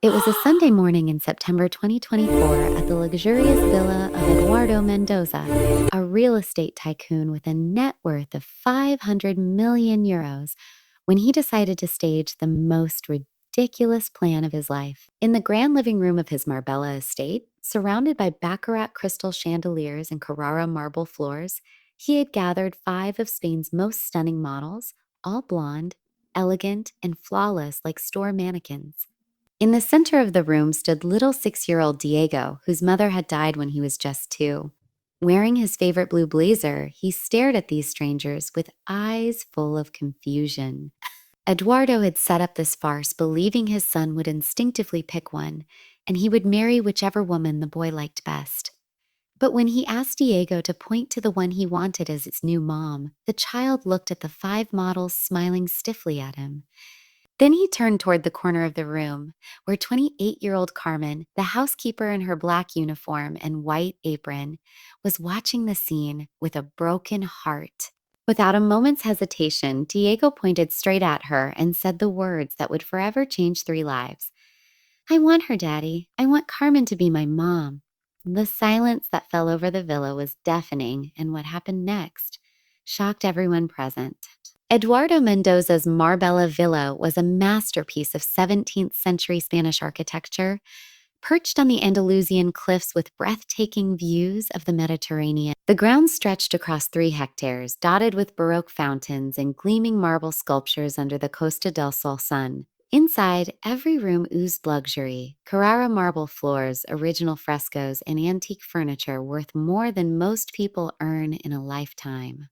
It was a Sunday morning in September 2024 at the luxurious villa of Eduardo Mendoza, a real estate tycoon with a net worth of 500 million euros, when he decided to stage the most ridiculous plan of his life. In the grand living room of his Marbella estate, surrounded by Baccarat crystal chandeliers and Carrara marble floors, he had gathered five of Spain's most stunning models, all blonde, elegant, and flawless like store mannequins. In the center of the room stood little 6-year-old Diego, whose mother had died when he was just 2. Wearing his favorite blue blazer, he stared at these strangers with eyes full of confusion. Eduardo had set up this farce believing his son would instinctively pick one, and he would marry whichever woman the boy liked best. But when he asked Diego to point to the one he wanted as his new mom, the child looked at the 5 models smiling stiffly at him. Then he turned toward the corner of the room, where 28-year-old Carmen, the housekeeper in her black uniform and white apron, was watching the scene with a broken heart. Without a moment's hesitation, Diego pointed straight at her and said the words that would forever change 3 lives. "I want her, Daddy. I want Carmen to be my mom." The silence that fell over the villa was deafening, and what happened next shocked everyone present. Eduardo Mendoza's Marbella Villa was a masterpiece of 17th century Spanish architecture, perched on the Andalusian cliffs with breathtaking views of the Mediterranean. The grounds stretched across 3 hectares, dotted with Baroque fountains and gleaming marble sculptures under the Costa del Sol sun. Inside, every room oozed luxury: Carrara marble floors, original frescoes, and antique furniture worth more than most people earn in a lifetime.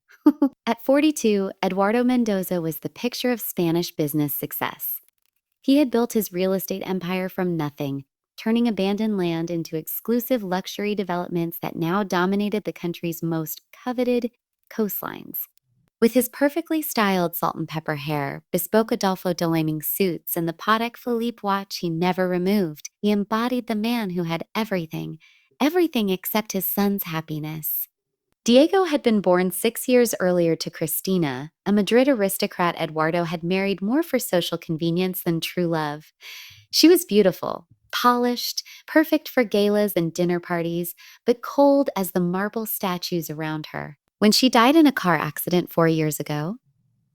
At 42, Eduardo Mendoza was the picture of Spanish business success. He had built his real estate empire from nothing, turning abandoned land into exclusive luxury developments that now dominated the country's most coveted coastlines. With his perfectly styled salt and pepper hair, bespoke Adolfo Delaming suits, and the Patek Philippe watch he never removed, he embodied the man who had everything except his son's happiness. Diego had been born 6 years earlier to Cristina, a Madrid aristocrat Eduardo had married more for social convenience than true love. She was beautiful, polished, perfect for galas and dinner parties, but cold as the marble statues around her. When she died in a car accident 4 years ago,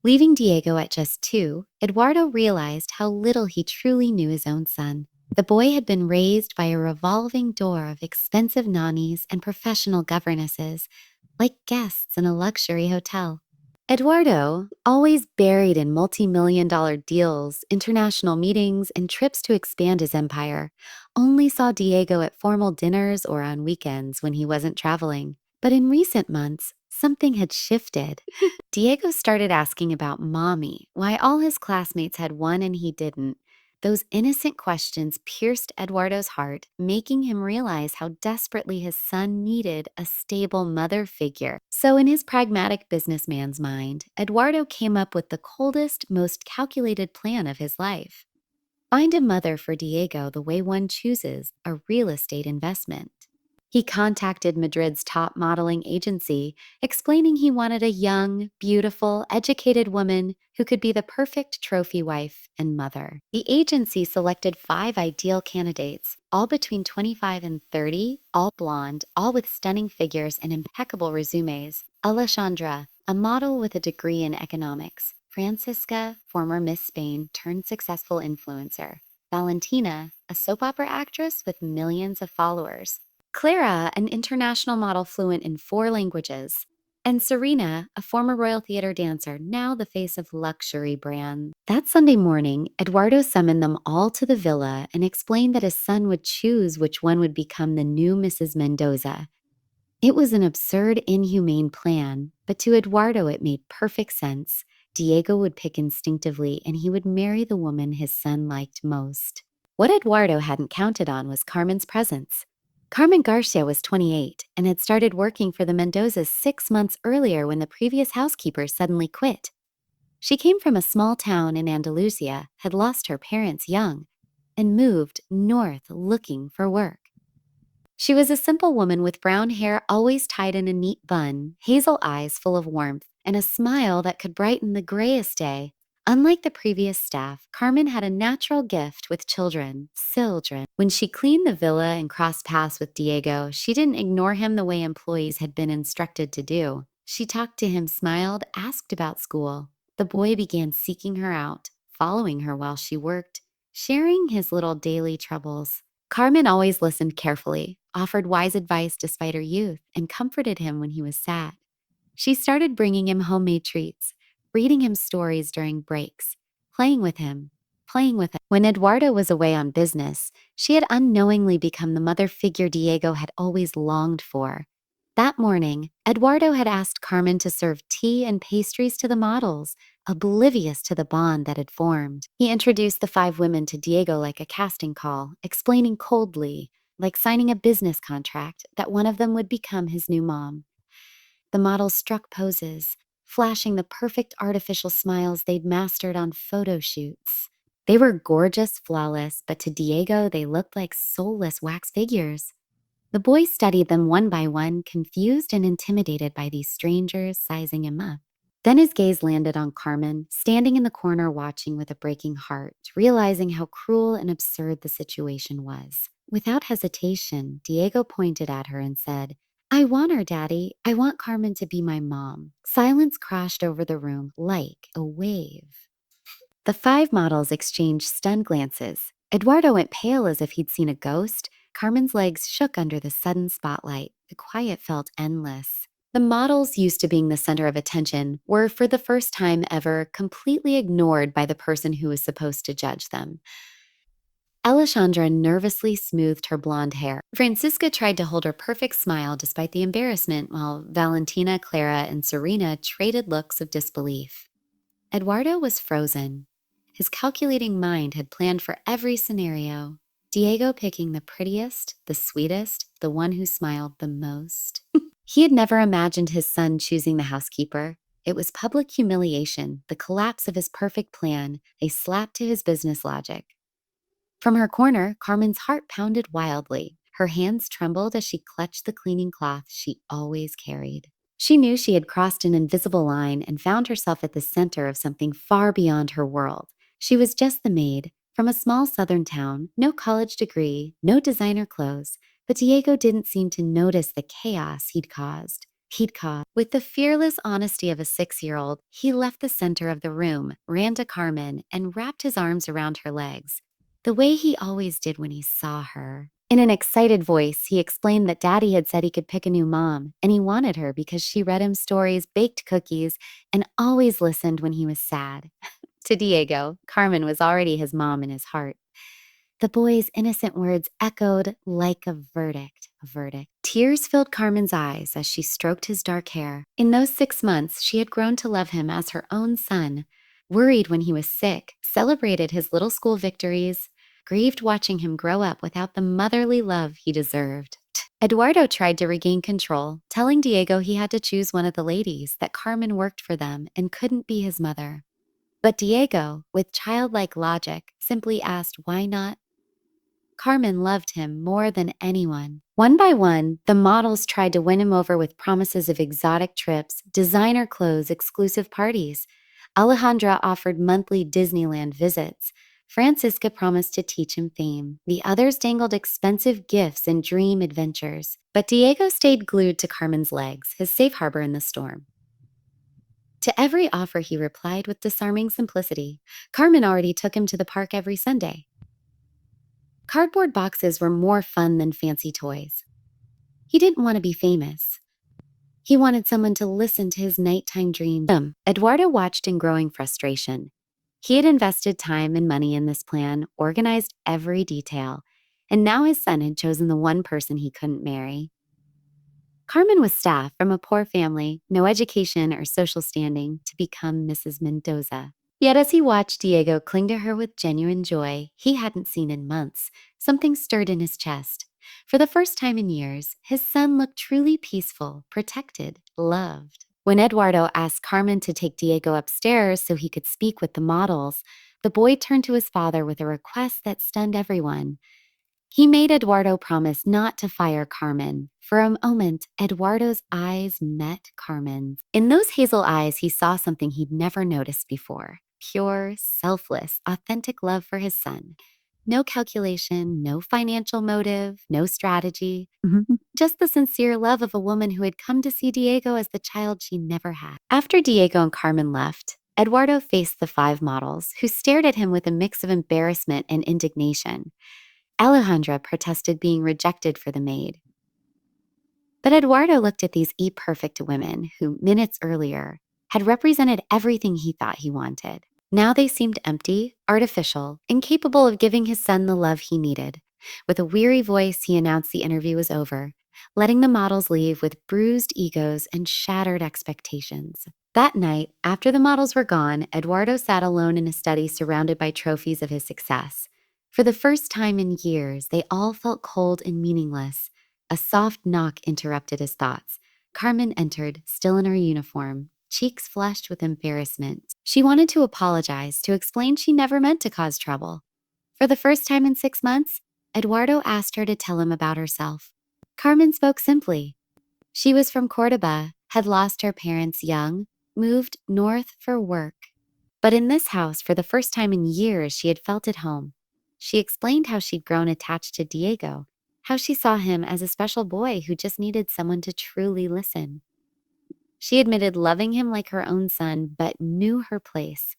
leaving Diego at just 2, Eduardo realized how little he truly knew his own son. The boy had been raised by a revolving door of expensive nannies and professional governesses, like guests in a luxury hotel. Eduardo, always buried in multi-million-dollar deals, international meetings, and trips to expand his empire, only saw Diego at formal dinners or on weekends when he wasn't traveling. But in recent months, something had shifted. Diego started asking about Mommy, why all his classmates had one and he didn't. Those innocent questions pierced Eduardo's heart, making him realize how desperately his son needed a stable mother figure. So in his pragmatic businessman's mind, Eduardo came up with the coldest, most calculated plan of his life. Find a mother for Diego the way one chooses a real estate investment. He contacted Madrid's top modeling agency, explaining he wanted a young, beautiful, educated woman who could be the perfect trophy wife and mother. The agency selected 5 ideal candidates, all between 25 and 30, all blonde, all with stunning figures and impeccable resumes. Alejandra, a model with a degree in economics. Francisca, former Miss Spain turned successful influencer. Valentina, a soap opera actress with millions of followers. Clara, an international model fluent in 4 languages. And Serena, a former Royal Theatre dancer, now the face of luxury brands. That Sunday morning, Eduardo summoned them all to the villa and explained that his son would choose which one would become the new Mrs. Mendoza. It was an absurd, inhumane plan, but to Eduardo it made perfect sense. Diego would pick instinctively, and he would marry the woman his son liked most. What Eduardo hadn't counted on was Carmen's presence. Carmen Garcia was 28 and had started working for the Mendozas 6 months earlier when the previous housekeeper suddenly quit. She came from a small town in Andalusia, had lost her parents young, and moved north looking for work. She was a simple woman with brown hair always tied in a neat bun, hazel eyes full of warmth, and a smile that could brighten the grayest day. Unlike the previous staff, Carmen had a natural gift with children. When she cleaned the villa and crossed paths with Diego, she didn't ignore him the way employees had been instructed to do. She talked to him, smiled, asked about school. The boy began seeking her out, following her while she worked, sharing his little daily troubles. Carmen always listened carefully, offered wise advice despite her youth, and comforted him when he was sad. She started bringing him homemade treats, reading him stories during breaks, playing with him, playing with him. When Eduardo was away on business, she had unknowingly become the mother figure Diego had always longed for. That morning, Eduardo had asked Carmen to serve tea and pastries to the models, oblivious to the bond that had formed. He introduced the 5 women to Diego like a casting call, explaining coldly, like signing a business contract, that one of them would become his new mom. The models struck poses, flashing the perfect artificial smiles they'd mastered on photo shoots. They were gorgeous, flawless, but to Diego, they looked like soulless wax figures. The boy studied them one by one, confused and intimidated by these strangers sizing him up. Then his gaze landed on Carmen, standing in the corner watching with a breaking heart, realizing how cruel and absurd the situation was. Without hesitation, Diego pointed at her and said, "I want her, Daddy. I want Carmen to be my mom." Silence crashed over the room like a wave. The 5 models exchanged stunned glances. Eduardo went pale as if he'd seen a ghost. Carmen's legs shook under the sudden spotlight. The quiet felt endless. The models, used to being the center of attention, were for the first time ever completely ignored by the person who was supposed to judge them. Alessandra nervously smoothed her blonde hair. Francisca tried to hold her perfect smile despite the embarrassment, while Valentina, Clara, and Serena traded looks of disbelief. Eduardo was frozen. His calculating mind had planned for every scenario. Diego picking the prettiest, the sweetest, the one who smiled the most. He had never imagined his son choosing the housekeeper. It was public humiliation, the collapse of his perfect plan, a slap to his business logic. From her corner, Carmen's heart pounded wildly. Her hands trembled as she clutched the cleaning cloth she always carried. She knew she had crossed an invisible line and found herself at the center of something far beyond her world. She was just the maid, from a small southern town, no college degree, no designer clothes, but Diego didn't seem to notice the chaos he'd caused. With the fearless honesty of a 6-year-old, he left the center of the room, ran to Carmen, and wrapped his arms around her legs, the way he always did when he saw her. In an excited voice, he explained that Daddy had said he could pick a new mom, and he wanted her because she read him stories, baked cookies, and always listened when he was sad. To Diego, Carmen was already his mom in his heart. The boy's innocent words echoed like a verdict. Tears filled Carmen's eyes as she stroked his dark hair. In those 6 months, she had grown to love him as her own son, worried when he was sick, celebrated his little school victories, grieved watching him grow up without the motherly love he deserved. Eduardo tried to regain control, telling Diego he had to choose one of the ladies, that Carmen worked for them and couldn't be his mother. But Diego, with childlike logic, simply asked why not. Carmen loved him more than anyone. One by one, the models tried to win him over with promises of exotic trips, designer clothes, exclusive parties. Alejandra offered monthly Disneyland visits. Francisca promised to teach him fame. The others dangled expensive gifts and dream adventures. But Diego stayed glued to Carmen's legs, his safe harbor in the storm. To every offer he replied with disarming simplicity. Carmen already took him to the park every Sunday. Cardboard boxes were more fun than fancy toys. He didn't want to be famous. He wanted someone to listen to his nighttime dreams. Eduardo watched in growing frustration. He had invested time and money in this plan, organized every detail, and now his son had chosen the one person he couldn't marry. Carmen was staff from a poor family, no education or social standing, to become Mrs. Mendoza. Yet as he watched Diego cling to her with genuine joy he hadn't seen in months, something stirred in his chest. For the first time in years, his son looked truly peaceful, protected, loved. When Eduardo asked Carmen to take Diego upstairs so he could speak with the models, the boy turned to his father with a request that stunned everyone. He made Eduardo promise not to fire Carmen. For a moment, Eduardo's eyes met Carmen's. In those hazel eyes, he saw something he'd never noticed before. pure, selfless, authentic love for his son. No calculation, no financial motive, no strategy. Just the sincere love of a woman who had come to see Diego as the child she never had. After Diego and Carmen left, Eduardo faced the 5 models, who stared at him with a mix of embarrassment and indignation. Alejandra protested being rejected for the maid. But Eduardo looked at these perfect women who, minutes earlier, had represented everything he thought he wanted. Now they seemed empty, artificial, incapable of giving his son the love he needed. With a weary voice, he announced the interview was over, letting the models leave with bruised egos and shattered expectations. That night, after the models were gone, Eduardo sat alone in a study surrounded by trophies of his success. For the first time in years, they all felt cold and meaningless. A soft knock interrupted his thoughts. Carmen entered, still in her uniform, cheeks flushed with embarrassment. She wanted to apologize, to explain she never meant to cause trouble. For the first time in 6 months, Eduardo asked her to tell him about herself. Carmen spoke simply. She was from Cordoba, had lost her parents young, moved north for work. But in this house, for the first time in years, she had felt at home. She explained how she'd grown attached to Diego, how she saw him as a special boy who just needed someone to truly listen. She admitted loving him like her own son, but knew her place.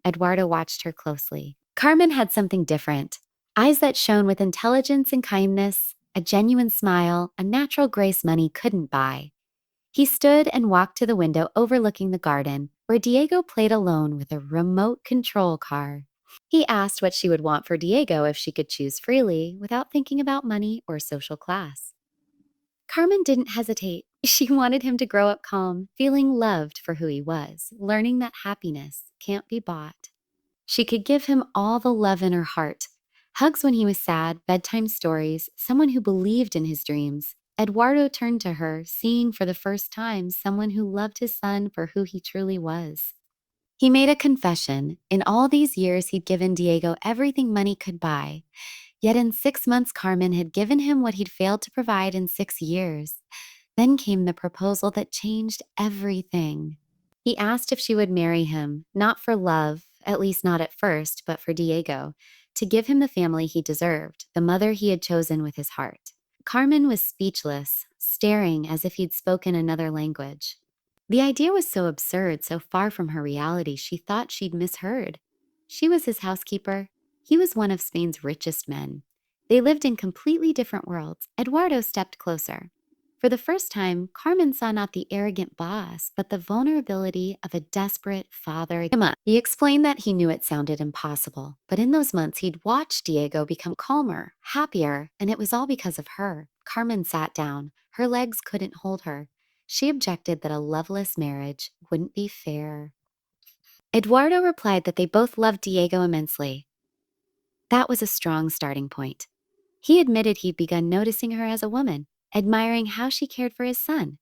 Eduardo watched her closely. Carmen had something different. Eyes that shone with intelligence and kindness, a genuine smile, a natural grace money couldn't buy. He stood and walked to the window overlooking the garden, where Diego played alone with a remote control car. He asked what she would want for Diego if she could choose freely, without thinking about money or social class. Carmen didn't hesitate. She wanted him to grow up calm, feeling loved for who he was, learning that happiness can't be bought. She could give him all the love in her heart. Hugs when he was sad, bedtime stories, someone who believed in his dreams. Eduardo turned to her, seeing for the first time someone who loved his son for who he truly was. He made a confession. In all these years, he'd given Diego everything money could buy. Yet in 6 months, Carmen had given him what he'd failed to provide in 6 years. Then came the proposal that changed everything. He asked if she would marry him, not for love, at least not at first, but for Diego, to give him the family he deserved, the mother he had chosen with his heart. Carmen was speechless, staring as if he'd spoken another language. The idea was so absurd, so far from her reality, she thought she'd misheard. She was his housekeeper. He was one of Spain's richest men. They lived in completely different worlds. Eduardo stepped closer. For the first time, Carmen saw not the arrogant boss, but the vulnerability of a desperate father. He explained that he knew it sounded impossible, but in those months he'd watched Diego become calmer, happier, and it was all because of her. Carmen sat down. Her legs couldn't hold her. She objected that a loveless marriage wouldn't be fair. Eduardo replied that they both loved Diego immensely. That was a strong starting point. He admitted he'd begun noticing her as a woman, admiring how she cared for his son.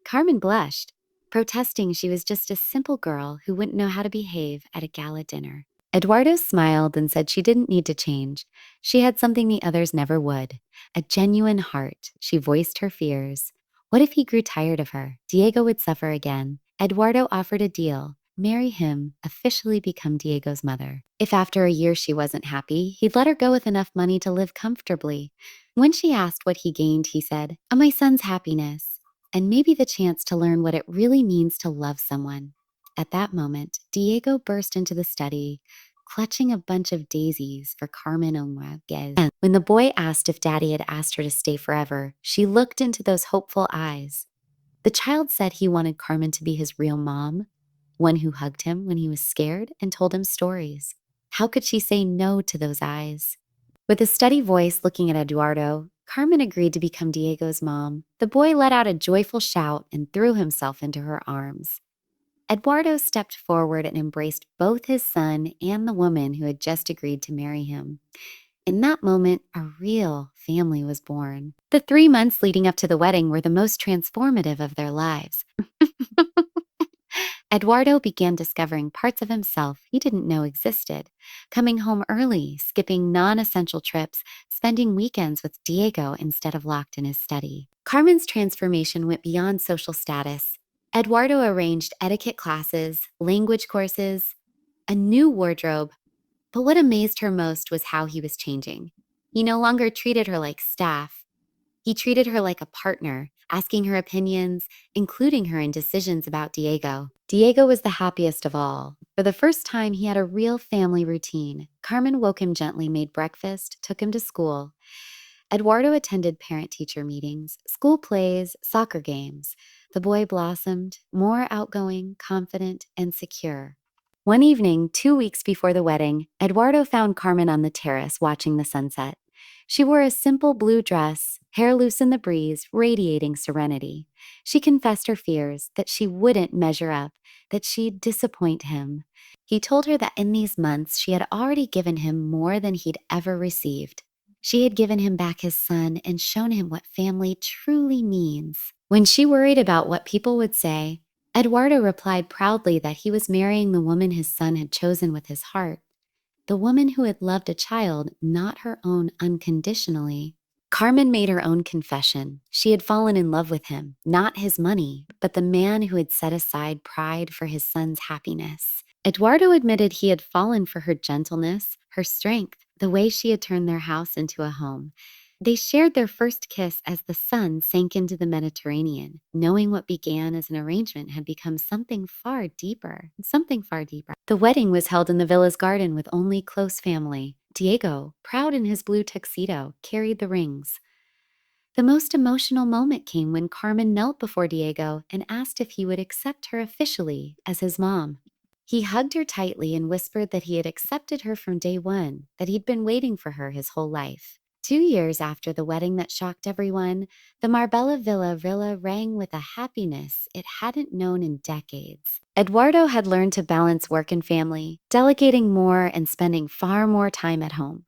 Carmen blushed, protesting she was just a simple girl who wouldn't know how to behave at a gala dinner. Eduardo smiled and said she didn't need to change. She had something the others never would, a genuine heart. She voiced her fears. What if he grew tired of her? Diego would suffer again. Eduardo offered a deal. Marry him, officially become Diego's mother. If after a year she wasn't happy, he'd let her go with enough money to live comfortably. When she asked what he gained, he said, my son's happiness, and maybe the chance to learn what it really means to love someone. At that moment, Diego burst into the study, clutching a bunch of daisies for Carmen Onguez. When the boy asked if Daddy had asked her to stay forever, she looked into those hopeful eyes. The child said he wanted Carmen to be his real mom, one who hugged him when he was scared and told him stories. How could she say no to those eyes? With a steady voice looking at Eduardo, Carmen agreed to become Diego's mom. The boy let out a joyful shout and threw himself into her arms. Eduardo stepped forward and embraced both his son and the woman who had just agreed to marry him. In that moment, a real family was born. The 3 months leading up to the wedding were the most transformative of their lives. Eduardo began discovering parts of himself he didn't know existed, coming home early, skipping non-essential trips, spending weekends with Diego instead of locked in his study. Carmen's transformation went beyond social status. Eduardo arranged etiquette classes, language courses, a new wardrobe. But what amazed her most was how he was changing. He no longer treated her like staff. He treated her like a partner, asking her opinions, including her in decisions about Diego. Diego was the happiest of all. For the first time, he had a real family routine. Carmen woke him gently, made breakfast, took him to school. Eduardo attended parent-teacher meetings, school plays, soccer games. The boy blossomed, more outgoing, confident, and secure. One evening, 2 weeks before the wedding, Eduardo found Carmen on the terrace watching the sunset. She wore a simple blue dress, hair loose in the breeze, radiating serenity. She confessed her fears, that she wouldn't measure up, that she'd disappoint him. He told her that in these months she had already given him more than he'd ever received. She had given him back his son and shown him what family truly means. When she worried about what people would say, Eduardo replied proudly that he was marrying the woman his son had chosen with his heart, the woman who had loved a child, not her own unconditionally. Carmen made her own confession. She had fallen in love with him, not his money, but the man who had set aside pride for his son's happiness. Eduardo admitted he had fallen for her gentleness, her strength, the way she had turned their house into a home. They shared their first kiss as the sun sank into the Mediterranean, knowing what began as an arrangement had become something far deeper, something far deeper. The wedding was held in the villa's garden with only close family. Diego, proud in his blue tuxedo, carried the rings. The most emotional moment came when Carmen knelt before Diego and asked if he would accept her officially as his mom. He hugged her tightly and whispered that he had accepted her from day one, that he'd been waiting for her his whole life. 2 years after the wedding that shocked everyone, the Marbella Villa rang with a happiness it hadn't known in decades. Eduardo had learned to balance work and family, delegating more and spending far more time at home.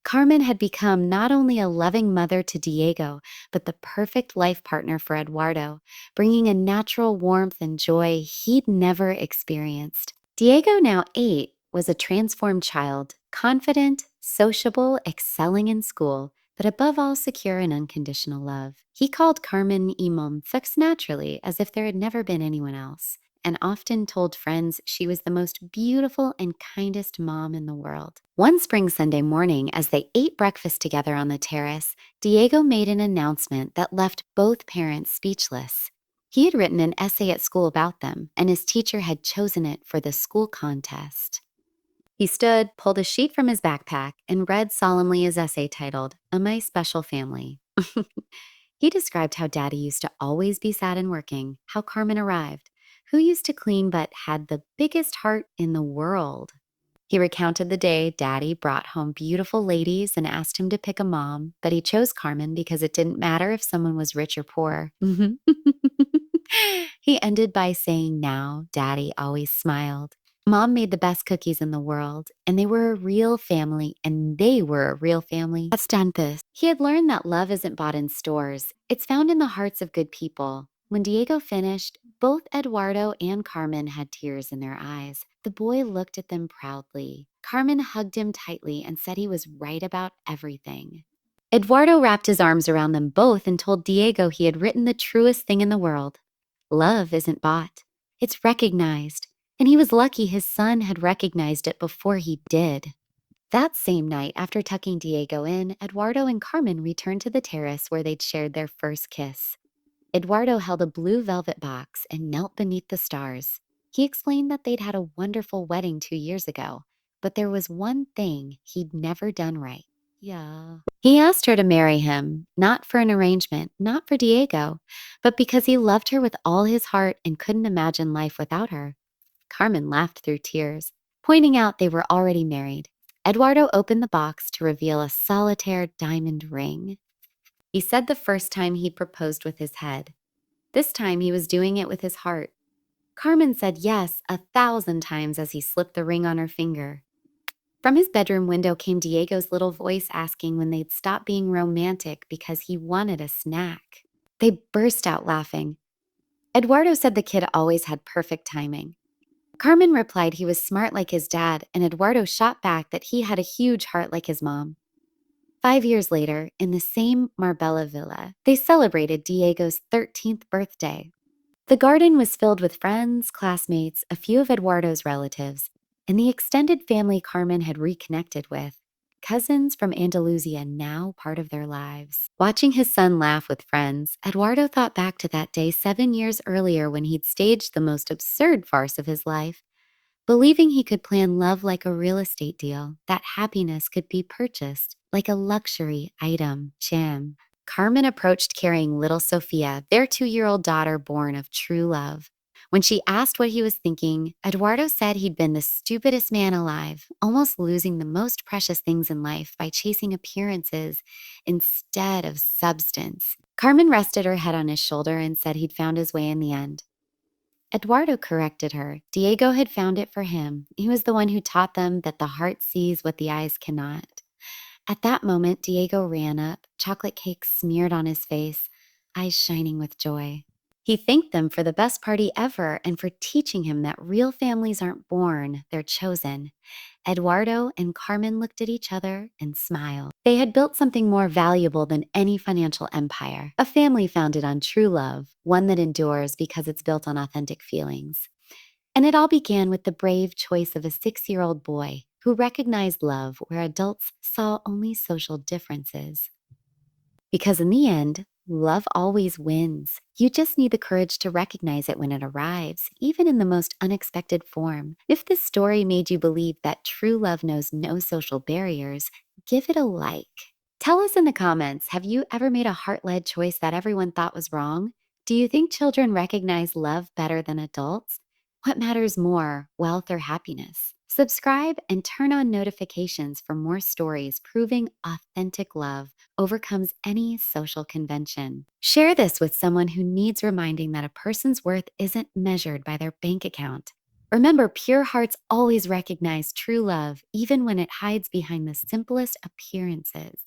Carmen had become not only a loving mother to Diego, but the perfect life partner for Eduardo, bringing a natural warmth and joy he'd never experienced. Diego, now 8, was a transformed child, confident, sociable, excelling in school, but above all secure in unconditional love. He called Carmen Imam fixed naturally, as if there had never been anyone else, and often told friends she was the most beautiful and kindest mom in the world. One spring Sunday morning, as they ate breakfast together on the terrace, Diego made an announcement that left both parents speechless. He had written an essay at school about them, and his teacher had chosen it for the school contest. He stood, pulled a sheet from his backpack, and read solemnly his essay titled, "A My Special Family." He described how Daddy used to always be sad and working, how Carmen arrived, who used to clean but had the biggest heart in the world. He recounted the day Daddy brought home beautiful ladies and asked him to pick a mom, but he chose Carmen because it didn't matter if someone was rich or poor. He ended by saying now Daddy always smiled. Mom made the best cookies in the world, and they were a real family, and they were a real family. Bastante. He had learned that love isn't bought in stores. It's found in the hearts of good people. When Diego finished, both Eduardo and Carmen had tears in their eyes. The boy looked at them proudly. Carmen hugged him tightly and said he was right about everything. Eduardo wrapped his arms around them both and told Diego he had written the truest thing in the world. Love isn't bought. It's recognized. And he was lucky his son had recognized it before he did. That same night, after tucking Diego in, Eduardo and Carmen returned to the terrace where they'd shared their first kiss. Eduardo held a blue velvet box and knelt beneath the stars. He explained that they'd had a wonderful wedding 2 years ago, but there was one thing he'd never done right. Yeah. He asked her to marry him, not for an arrangement, not for Diego, but because he loved her with all his heart and couldn't imagine life without her. Carmen laughed through tears, pointing out they were already married. Eduardo opened the box to reveal a solitaire diamond ring. He said the first time he proposed with his head. This time he was doing it with his heart. Carmen said yes 1,000 times as he slipped the ring on her finger. From his bedroom window came Diego's little voice asking when they'd stop being romantic because he wanted a snack. They burst out laughing. Eduardo said the kid always had perfect timing. Carmen replied he was smart like his dad, and Eduardo shot back that he had a huge heart like his mom. 5 years later, in the same Marbella villa, they celebrated Diego's 13th birthday. The garden was filled with friends, classmates, a few of Eduardo's relatives. and the extended family Carmen had reconnected with. Cousins from Andalusia now part of their lives. Watching his son laugh with friends, Eduardo thought back to that day 7 years earlier when he'd staged the most absurd farce of his life. Believing he could plan love like a real estate deal, that happiness could be purchased like a luxury item. Sham. Carmen approached carrying little Sophia, their 2-year-old daughter born of true love. When she asked what he was thinking, Eduardo said he'd been the stupidest man alive, almost losing the most precious things in life by chasing appearances instead of substance. Carmen rested her head on his shoulder and said he'd found his way in the end. Eduardo corrected her. Diego had found it for him. He was the one who taught them that the heart sees what the eyes cannot. At that moment, Diego ran up, chocolate cake smeared on his face, eyes shining with joy. He thanked them for the best party ever and for teaching him that real families aren't born, they're chosen. Eduardo and Carmen looked at each other and smiled. They had built something more valuable than any financial empire, a family founded on true love, one that endures because it's built on authentic feelings. And it all began with the brave choice of a 6-year-old boy who recognized love where adults saw only social differences. Because in the end, love always wins. You just need the courage to recognize it when it arrives, even in the most unexpected form. If this story made you believe that true love knows no social barriers, give it a like. Tell us in the comments, have you ever made a heart-led choice that everyone thought was wrong? Do you think children recognize love better than adults? What matters more, wealth or happiness? Subscribe and turn on notifications for more stories proving authentic love overcomes any social convention. Share this with someone who needs reminding that a person's worth isn't measured by their bank account. Remember, pure hearts always recognize true love, even when it hides behind the simplest appearances.